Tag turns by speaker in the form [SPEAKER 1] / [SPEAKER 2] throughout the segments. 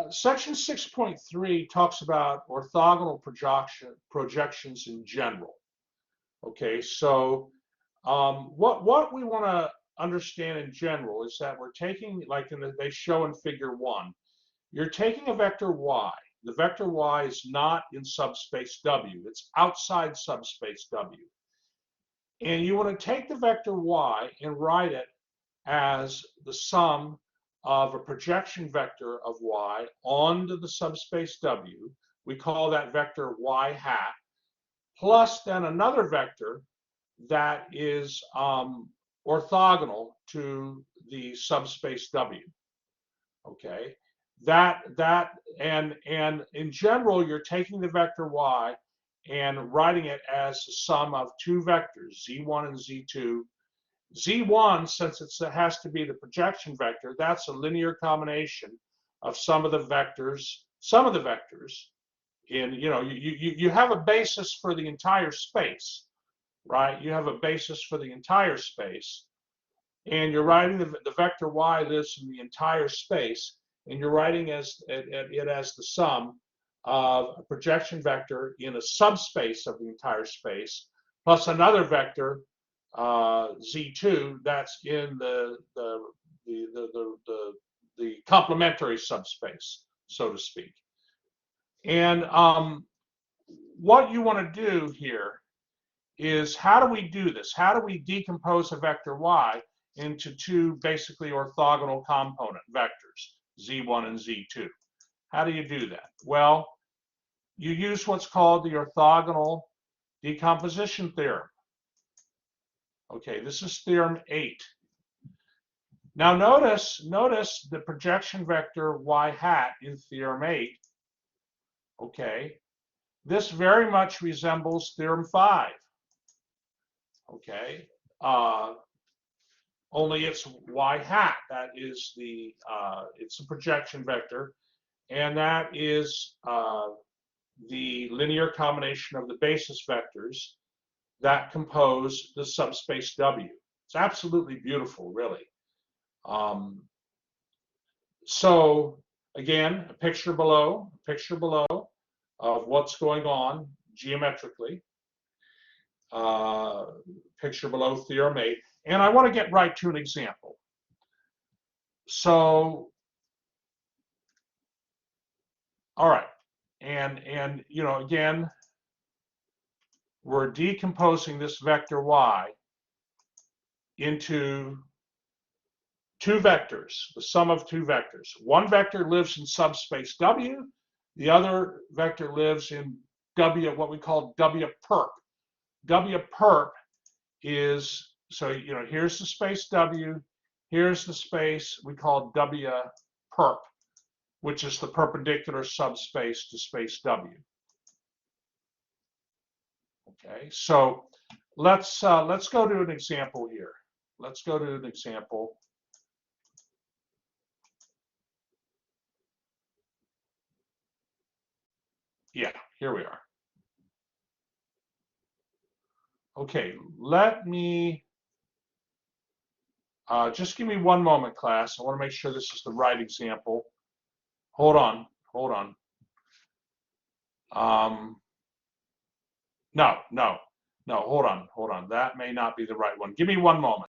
[SPEAKER 1] Section 6.3 talks about orthogonal projections in general. Okay, so what we want to understand in general is that we're taking, like they show in figure 1, you're taking a vector y. The vector y is not in subspace W, it's outside subspace W. And you want to take the vector y and write it as the sum of a projection vector of y onto the subspace W. We call that vector y hat, plus then another vector that is orthogonal to the subspace W. Okay, and in general, you're taking the vector y and writing it as the sum of two vectors, z1 and z2. Z1, since it has to be the projection vector, that's a linear combination of some of the vectors. In, you have a basis for the entire space, right? You have a basis for the entire space, and you're writing the vector y lives in the entire space, and you're writing it as the sum of a projection vector in a subspace of the entire space, plus another vector z2 that's in the complementary subspace, so to speak. And what you want to do here is, how do we do this? How do we decompose a vector y into two basically orthogonal component vectors, z1 and z2? How do you do that? Well, you use what's called the orthogonal decomposition theorem. Okay, this is theorem 8. Now notice the projection vector y hat in theorem 8. Okay, this very much resembles theorem 5. Okay, only it's y hat. That is it's a projection vector, and that is the linear combination of the basis vectors that compose the subspace W. It's absolutely beautiful, really. So again, a picture below of what's going on geometrically. Picture below theorem 8. And I want to get right to an example. So, all right. And again, we're decomposing this vector y into two vectors, the sum of two vectors. One vector lives in subspace W, the other vector lives in W, what we call W perp. W perp is, so here's the space W, here's the space we call W perp, which is the perpendicular subspace to space W. Okay, so let's go to an example here. Let's go to an example. Yeah, here we are. Okay, let me just give me one moment, class. I want to make sure this is the right example. Hold on. No, hold on. That may not be the right one. Give me one moment.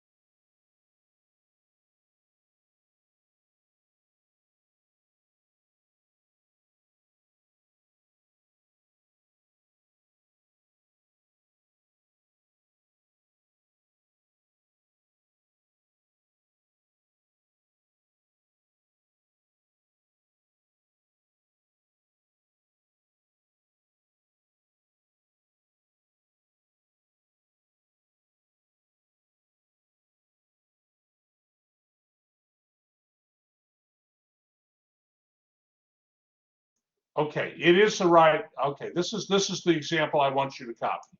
[SPEAKER 1] Okay, it is the right. Okay, this is the example I want you to copy.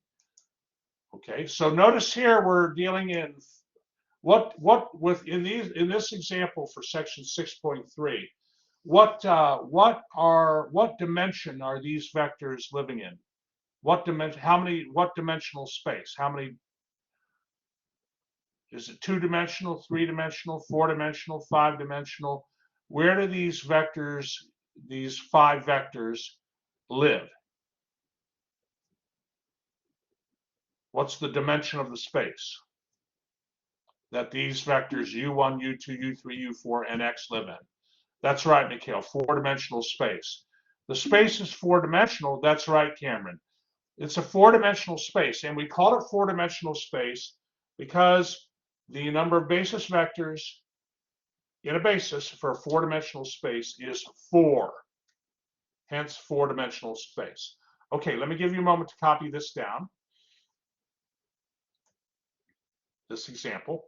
[SPEAKER 1] Okay, so notice here we're dealing in in this example for section 6.3. What dimension are these vectors living in? What dimension? What dimensional space? How many? Is it 2-dimensional, 3-dimensional, 4-dimensional, 5-dimensional? Where do these vectors these 5 vectors live? What's the dimension of the space that these vectors u1, u2, u3, u4, and x live in? That's right, Mikhail, 4-dimensional space. The space is 4-dimensional. That's right, Cameron. It's a 4-dimensional space, and we call it 4-dimensional space because the number of basis vectors in a basis for a 4-dimensional space is 4, hence 4-dimensional space. Okay, let me give you a moment to copy this down, this example.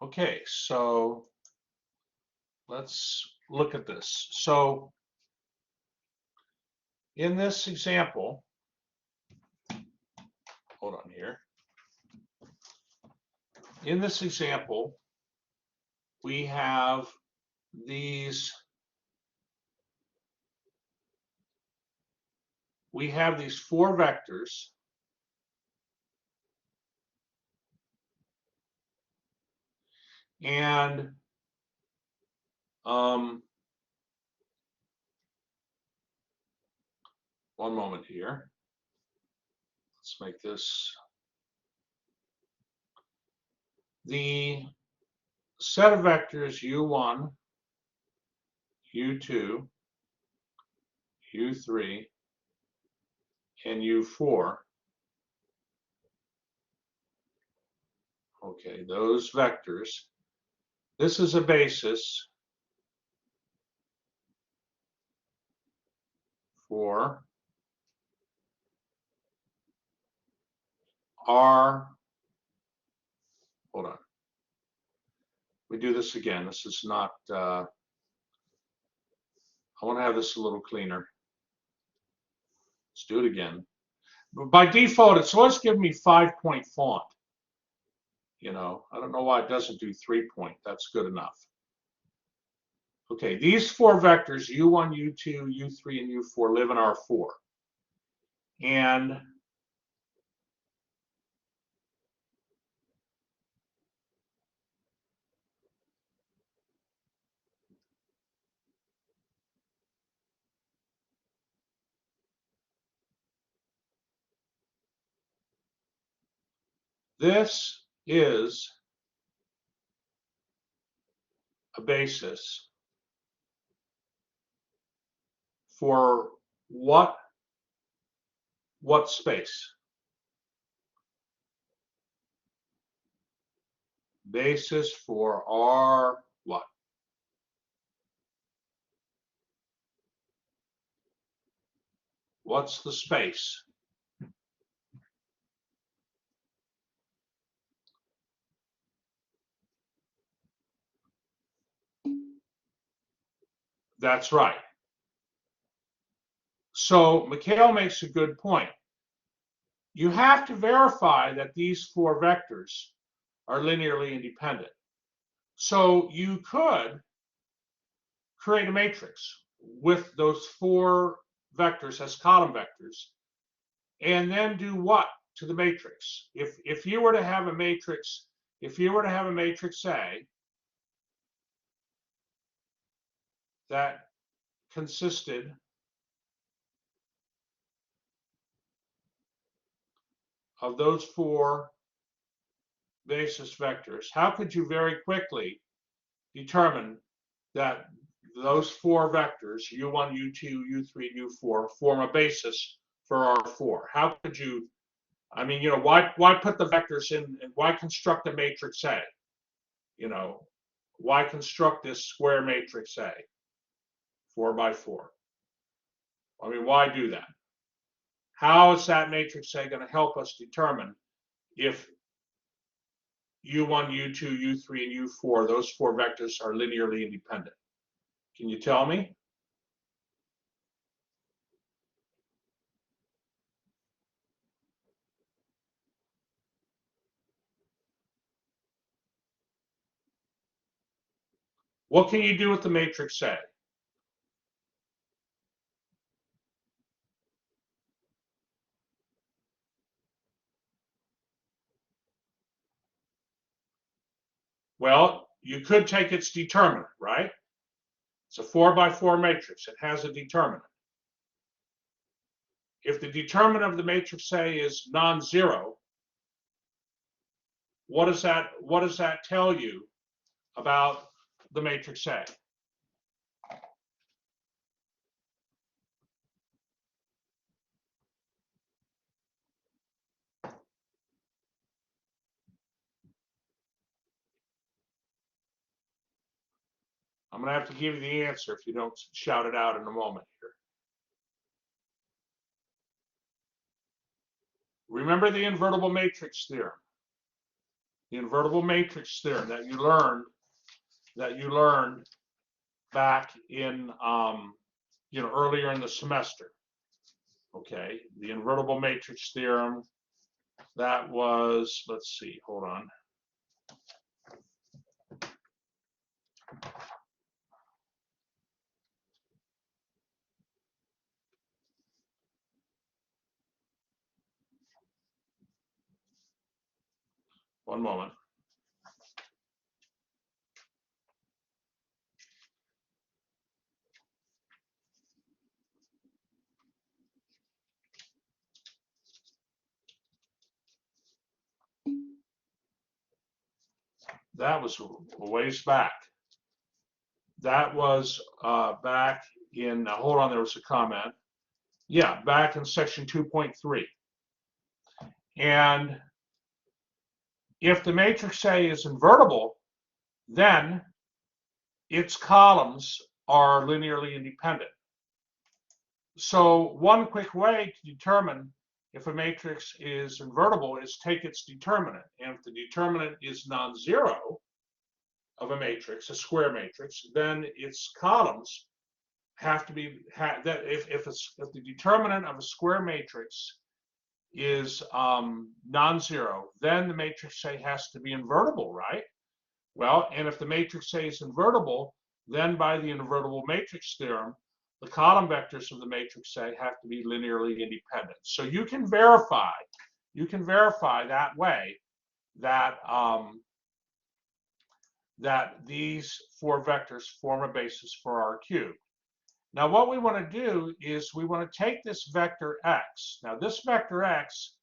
[SPEAKER 1] Okay, so let's look at this. So in this example, hold on here. In this example, we have these 4 vectors, and one moment here. Let's make this the set of vectors u1, u2, u3, and u4. Okay, those vectors. This is a basis for our, hold on. We do this again. This is not, I want to have this a little cleaner. Let's do it again. But by default, it's always giving me 5-point font. You know, I don't know why it doesn't do 3-point. That's good enough. Okay, these 4 vectors, u1, u2, u3, and u4 live in R4. And this is a basis for what space? Basis for R what? What's the space? That's right. So Mikhail makes a good point. You have to verify that these four vectors are linearly independent. So you could create a matrix with those four vectors as column vectors, and then do what to the matrix? If you were to have a matrix, A that consisted of those four basis vectors, how could you very quickly determine that those four vectors, U1, U2, U3, U4, form a basis for R4? How could you, I mean, you know, why put the vectors in, and why construct a matrix A? You know, why construct this square matrix A, 4 by 4? I mean, why do that? How is that matrix A going to help us determine if U1, U2, U3, and U4, those four vectors, are linearly independent? Can you tell me? What can you do with the matrix A? Well, you could take its determinant, right? It's a 4 by 4 matrix. It has a determinant. If the determinant of the matrix A is non-zero, what does that tell you about the matrix A? I'm going to have to give you the answer if you don't shout it out in a moment here. Remember the invertible matrix theorem. The invertible matrix theorem that you learned back in earlier in the semester. Okay, the invertible matrix theorem, that was, let's see, hold on. One moment. That was a ways back. That was back in, hold on, there was a comment. Yeah, back in section 2.3. And if the matrix A is invertible, then its columns are linearly independent. So one quick way to determine if a matrix is invertible is take its determinant. And if the determinant is non-zero of a matrix, a square matrix, then its columns have to be, if the determinant of a square matrix is non-zero, then the matrix A has to be invertible, right? Well, and if the matrix A is invertible, then by the invertible matrix theorem, the column vectors of the matrix A have to be linearly independent. So you can verify that way that that these four vectors form a basis for R cubed. Now what we want to do is we want to take this vector x. Now this vector x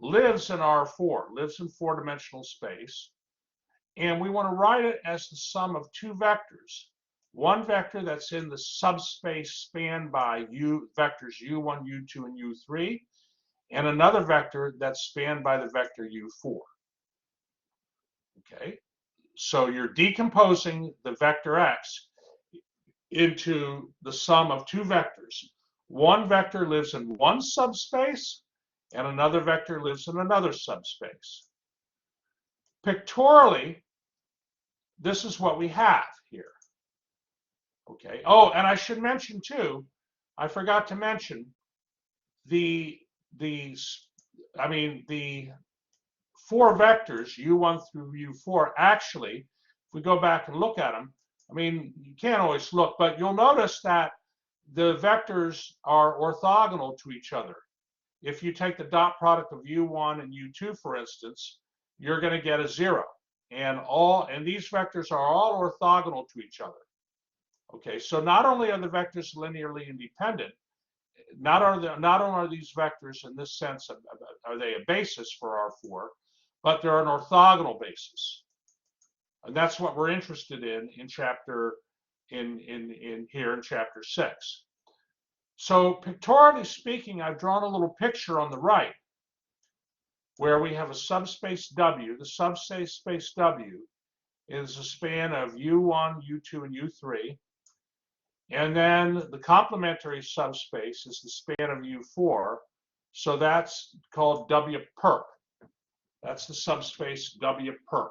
[SPEAKER 1] lives in R4, lives in four-dimensional space, and we want to write it as the sum of two vectors. one vector that's in the subspace spanned by vectors u1, u2, and u3, and another vector that's spanned by the vector u4. Okay, so you're decomposing the vector x into the sum of two vectors. One vector lives in one subspace, and another vector lives in another subspace. Pictorially, this is what we have here. Okay. Oh, and I should mention too, I forgot to mention the the four vectors u1 through u4 actually, if we go back and look at them, I mean, you can't always look, but you'll notice that the vectors are orthogonal to each other. If you take the dot product of u1 and u2, for instance, you're going to get a 0. And these vectors are all orthogonal to each other. Okay, so not only are the vectors linearly independent, not only are these vectors in this sense, are they a basis for R4, but they're an orthogonal basis. And that's what we're interested in chapter here in chapter 6. So pictorially speaking, I've drawn a little picture on the right where we have a subspace W. The subspace W is a span of U1, U2, and U3. And then the complementary subspace is the span of U4. So that's called W perp. That's the subspace W perp.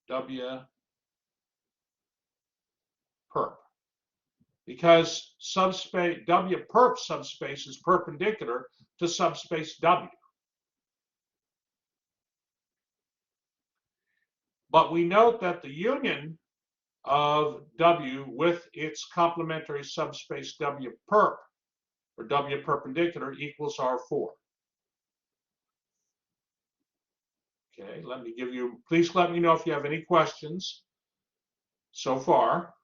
[SPEAKER 1] W perp. Because subspace W perp subspace is perpendicular to subspace W. But we note that the union of W with its complementary subspace W perp, or W perpendicular, equals R4. Okay, please let me know if you have any questions so far.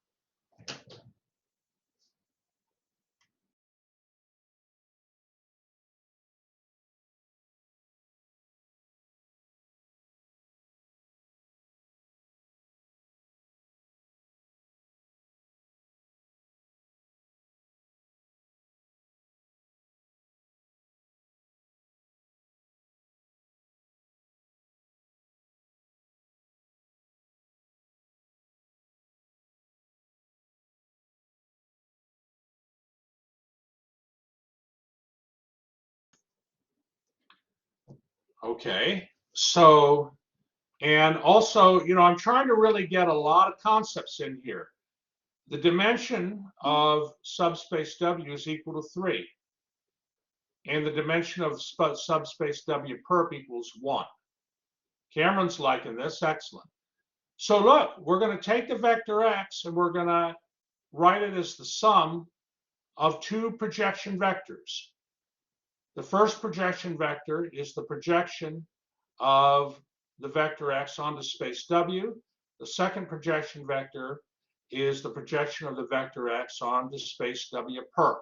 [SPEAKER 1] Okay, so, and also, I'm trying to really get a lot of concepts in here. The dimension of subspace W is equal to 3. And the dimension of subspace W perp equals 1. Cameron's liking this, excellent. So look, we're going to take the vector x and we're going to write it as the sum of two projection vectors. The first projection vector is the projection of the vector x onto space W. The second projection vector is the projection of the vector x onto space W perp.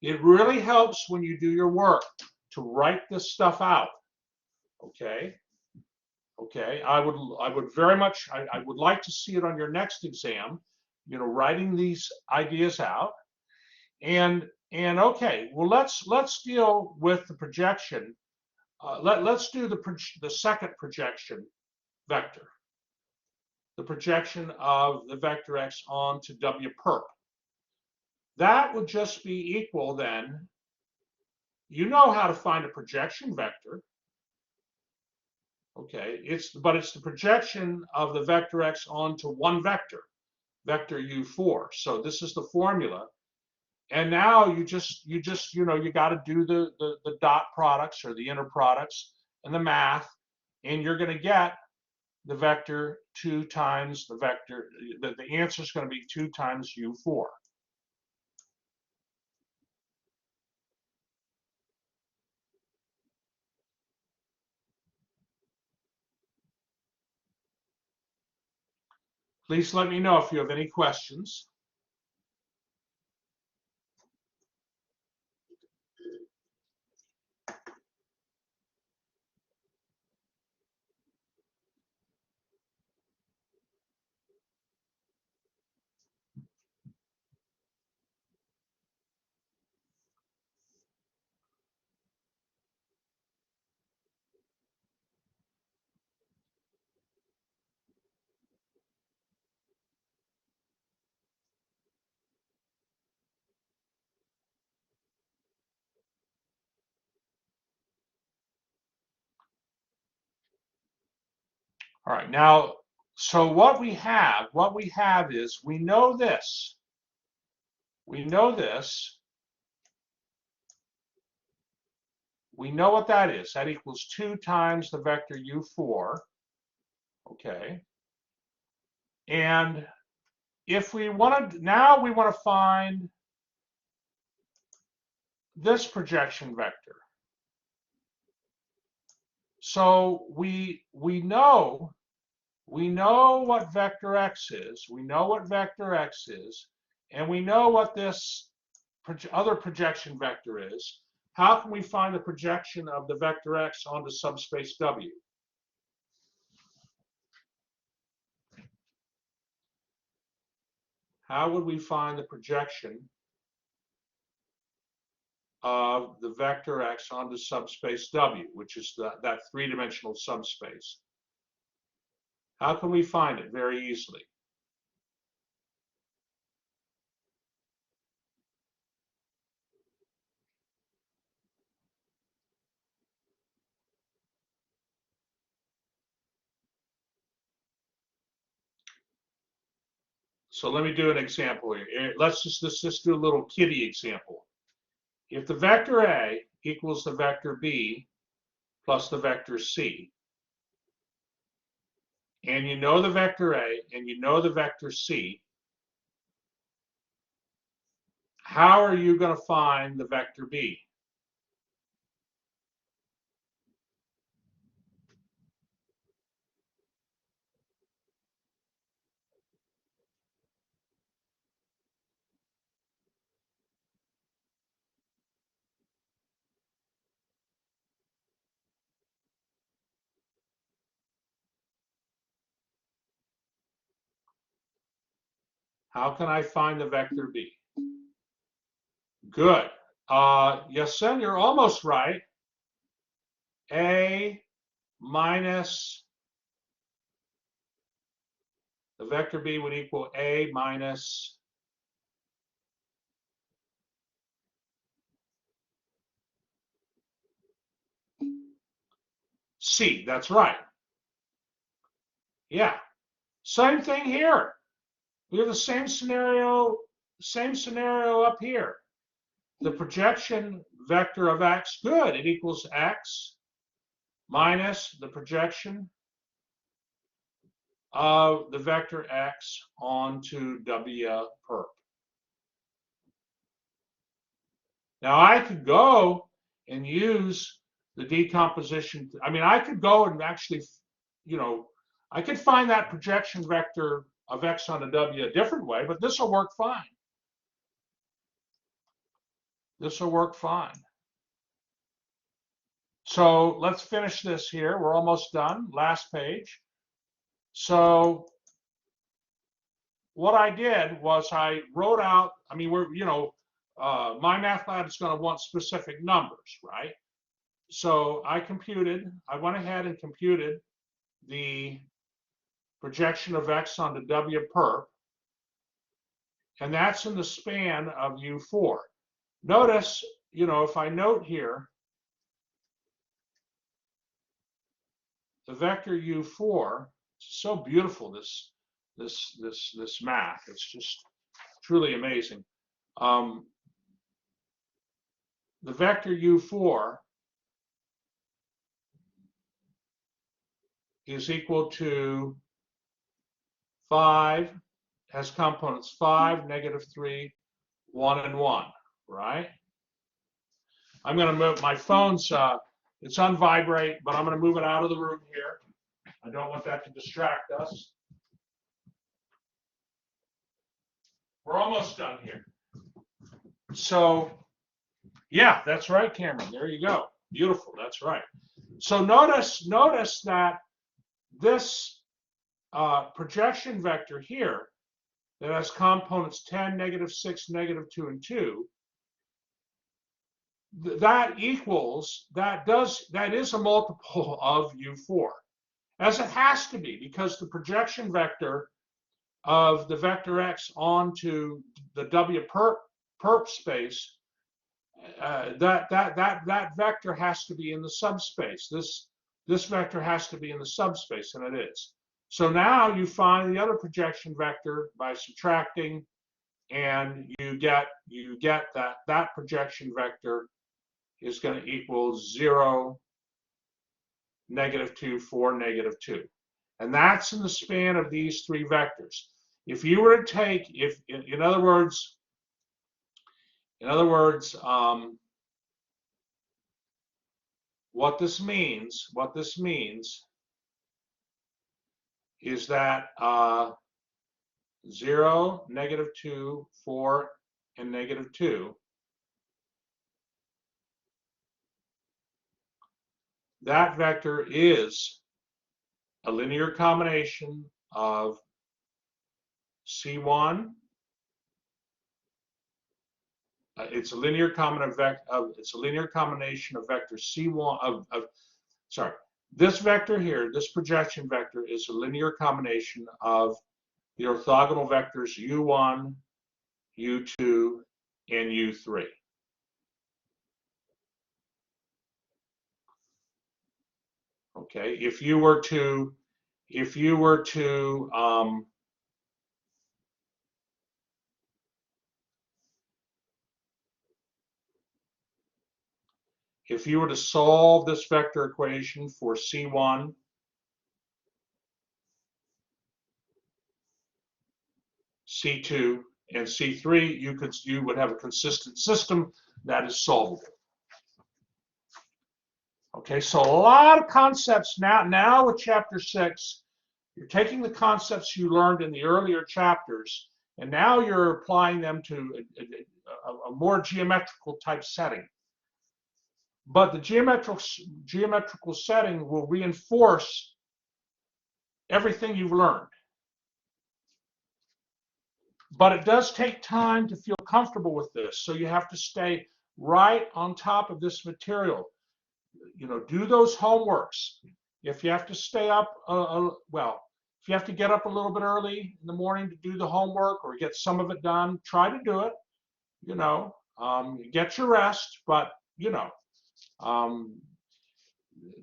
[SPEAKER 1] It really helps when you do your work to write this stuff out. Okay. Okay. I would very much, I would like to see it on your next exam, writing these ideas out. And okay, well, let's deal with the projection. Let's do the second projection vector, the projection of the vector x onto W perp. That would just be equal then. You know how to find a projection vector. Okay, it's the projection of the vector x onto one vector, vector u4. So this is the formula. And now you got to do the dot products or the inner products and the math, and you're going to get the vector 2 times the vector. The answer is going to be 2 times u4. Please let me know if you have any questions. All right, now, so what we have is we know this. We know this. We know what that is. That equals 2 times the vector u4. Okay. And if we want to, now we want to find this projection vector. So we know what vector x is. We know what vector x is, and we know what this other projection vector is. How can we find the projection of the vector x onto subspace W? How would we find the projection of the vector x onto subspace W, which is that three-dimensional subspace? How can we find it? Very easily. So let me do an example here. Let's just do a little kiddie example. If the vector A equals the vector B plus the vector C, and you know the vector A and you know the vector C, how are you going to find the vector B? How can I find the vector B? Good. Yes, son, you're almost right. A minus the vector B would equal A minus C. That's right. Yeah. Same thing here. We have the same scenario up here. The projection vector of x, good, it equals x minus the projection of the vector x onto W perp. Now I could go and use the decomposition. I mean, I could go and actually, I could find that projection vector of x onto W a different way, but this will work fine. This will work fine. So let's finish this here. We're almost done. Last page. So what I did was I wrote out, I mean, my math lab is going to want specific numbers, right? So I went ahead and computed the projection of x onto W perp, and that's in the span of U4. Notice, if I note here, the vector U4, it's so beautiful, this math. It's just truly amazing. The vector U4 is equal to 5, has components 5, -3, 1, and 1, right? I'm going to move my phone's, it's on vibrate, but I'm going to move it out of the room here. I don't want that to distract us. We're almost done here. So, yeah, that's right, Cameron. There you go. Beautiful. That's right. So notice that this projection vector here that has components 10, -6, -2, and 2, that is a multiple of U4, as it has to be, because the projection vector of the vector x onto the W perp space, that vector has to be in the subspace. This vector has to be in the subspace, and it is. So now you find the other projection vector by subtracting, and you get that projection vector is going to equal 0, -2, 4, -2. And that's in the span of these three vectors. If you were to take, if in other words, what this means is that 0, -2, 4, and -2, that vector is a linear combination of C1. It's a linear combination of vector C1 sorry. This vector here, this projection vector, is a linear combination of the orthogonal vectors U1, U2, and U3. Okay, if you were to solve this vector equation for C1, C2, and C3, you would have a consistent system that is solvable. Okay, so a lot of concepts now with chapter 6, you're taking the concepts you learned in the earlier chapters, and now you're applying them to a more geometrical type setting. But the geometrical setting will reinforce everything you've learned. But it does take time to feel comfortable with this, so you have to stay right on top of this material. Do those homeworks. If you have to stay up, if you have to get up a little bit early in the morning to do the homework or get some of it done, try to do it. Get your rest, but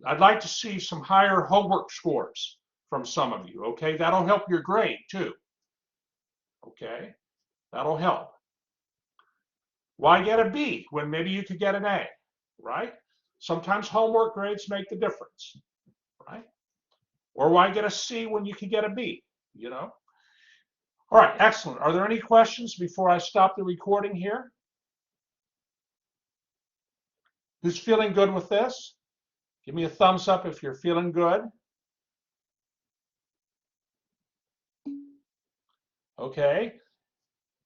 [SPEAKER 1] I'd like to see some higher homework scores from some of you. Okay, that'll help your grade too. Okay, that'll help. Why get a B when maybe you could get an A, right? Sometimes homework grades make the difference, right? Or why get a C when you can get a B, All right, excellent. Are there any questions before I stop the recording here? Who's feeling good with this? Give me a thumbs up if you're feeling good. Okay.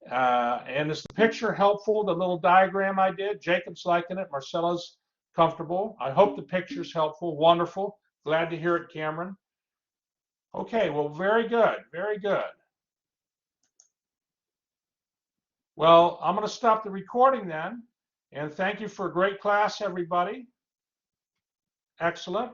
[SPEAKER 1] And is the picture helpful, the little diagram I did? Jacob's liking it. Marcella's comfortable. I hope the picture's helpful. Wonderful. Glad to hear it, Cameron. Okay, well, very good. Very good. Well, I'm going to stop the recording then. And thank you for a great class, everybody. Excellent.